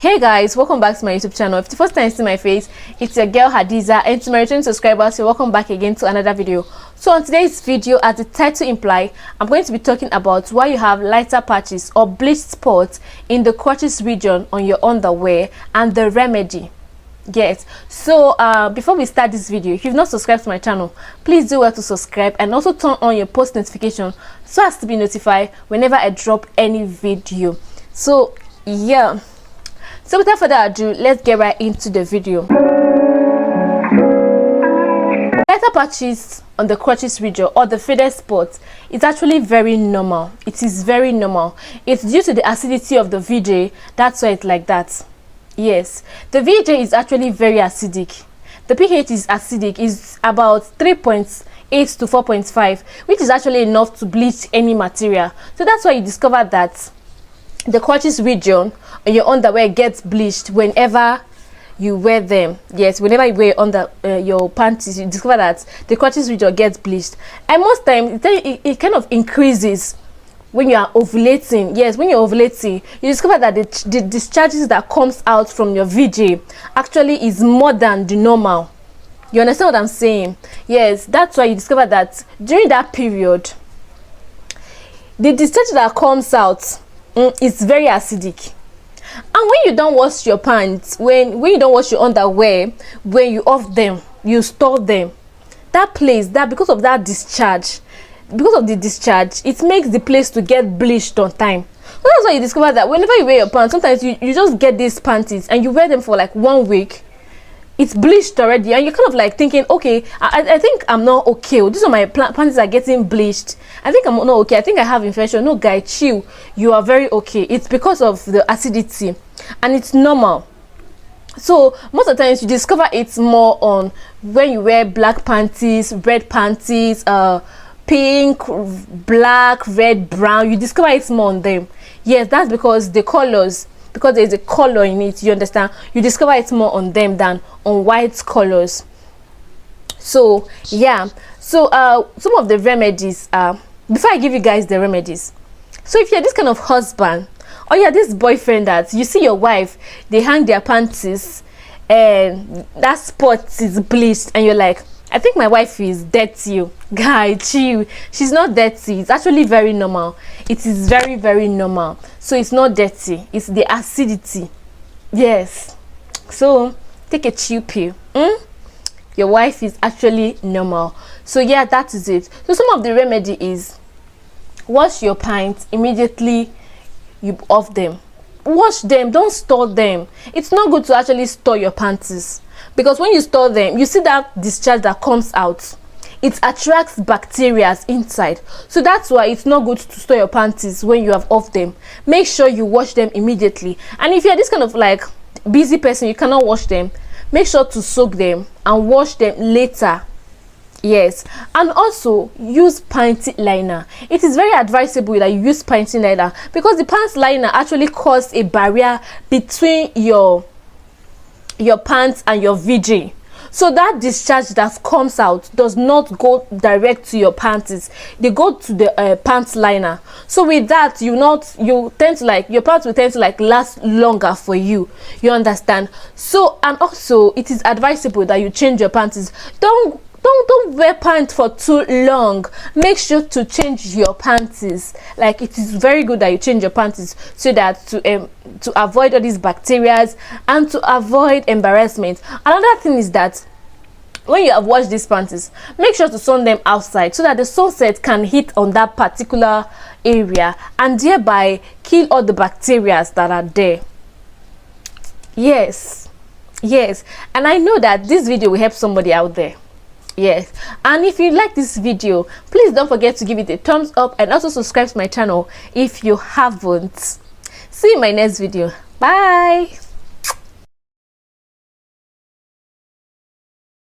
Hey guys, welcome back to my YouTube channel. If the first time you see my face, it's your girl Hadiza, and to my returning subscribers, you're welcome back again to another video. So on today's video, as the title implies, I'm going to be talking about why you have lighter patches or bleach spots in the crotches region on your underwear and the remedy. Yes, so before we start this video, if you've not subscribed to my channel, please do well to subscribe and also turn on your post notification so as to be notified whenever I drop any video. So yeah, so without further ado, let's get right into the video. Lighter patches on the crotches region or the faded spots is actually very normal. It is very normal. It's due to the acidity of the VJ. That's why it's like that. Yes, the VJ is actually very acidic. The pH is acidic, is about 3.8 to 4.5, which is actually enough to bleach any material. So that's why you discover that the crotches region on your underwear gets bleached whenever you wear them. Yes, whenever you wear under your panties, you discover that the crotches region gets bleached. And most times it kind of increases when you are ovulating. Yes, when you're ovulating, you discover that the discharges that comes out from your VJ actually is more than the normal. You understand what I'm saying? Yes, that's why you discover that during that period, the discharge that comes out is very acidic. And when you don't wash your pants, when you don't wash your underwear, when you off them, you store them, that place, that because of that discharge, because of the discharge, it makes the place to get bleached on time. So that's why you discover that whenever you wear your pants, sometimes you just get these panties and you wear them for like 1 week, it's bleached already, and you're kind of like thinking, okay, I think I'm not okay. These are my panties are getting bleached. I think I'm not okay. I think I have infection. No, guy, chill. You are very okay. It's because of the acidity, and it's normal. So most of the times you discover it's more on when you wear black panties, red panties, pink, black, red, brown. You discover it's more on them. Yes, that's because the colors, because there's a color in it, you understand, you discover it's more on them than on white colors. So yeah, so some of the remedies, before I give you guys the remedies, so if you're this kind of husband or you're this boyfriend that you see your wife, they hang their panties and that spot is bleached, and you're like, I think my wife is dirty. Guy, chill. She's not dirty. It's actually very normal. It is very, very normal. So it's not dirty. It's the acidity. Yes. So take a chill pill. Your wife is actually normal. So yeah, that is it. So some of the remedy is wash your pants immediately you off them. Wash them. Don't store them. It's not good to actually store your panties, because when you store them, you see that discharge that comes out, it attracts bacteria inside. So that's why it's not good to store your panties when you have off them. Make sure you wash them immediately. And if you're this kind of like busy person, you cannot wash them, make sure to soak them and wash them later. Yes, and also use panty liner. It is very advisable that you use panty liner, because the pants liner actually causes a barrier between your pants and your VJ. So that discharge that comes out does not go direct to your panties, they go to the pants liner. So with that, you tend to like, your pants will tend to like last longer for you. You understand? So, and also it is advisable that you change your panties. Don't wear pants for too long. Make sure to change your panties. Like, it is very good that you change your panties so that to avoid all these bacteria and to avoid embarrassment. Another thing is that when you have washed these panties, make sure to sun them outside so that the sunset can hit on that particular area and thereby kill all the bacteria that are there. Yes, and I know that this video will help somebody out there. Yes, and if you like this video, please don't forget to give it a thumbs up and also subscribe to my channel if you haven't. See you in my next video. Bye.